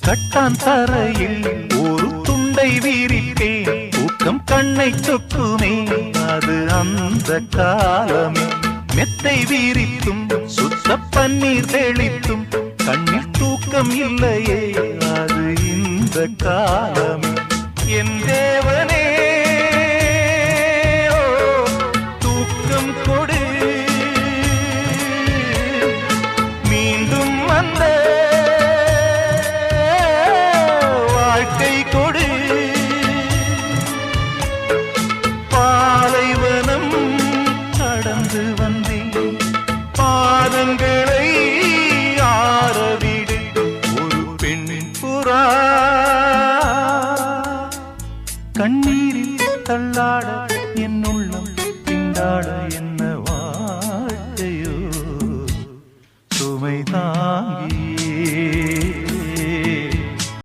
கட்டான் தரையில் ஒரு துண்டை வீரிட்டேன், தூக்கம் கண்ணை சொக்குமே அது அந்த காலமே. மெத்தை வீரித்தும் சுத்த பன்னீர் தெளித்தும் கண்ணில் தூக்கம் இல்லையே அது இந்த காலமே. என் தேவனே தூக்கம் கொடு, மீண்டும் வந்த வாழ்க்கை கொடு. பாலைவனம் கடந்து வந்தேன், பாதங்களை ஆரவிடு. ஒரு பெண் புறா கண்ணீரில் தள்ளாட என்னுள்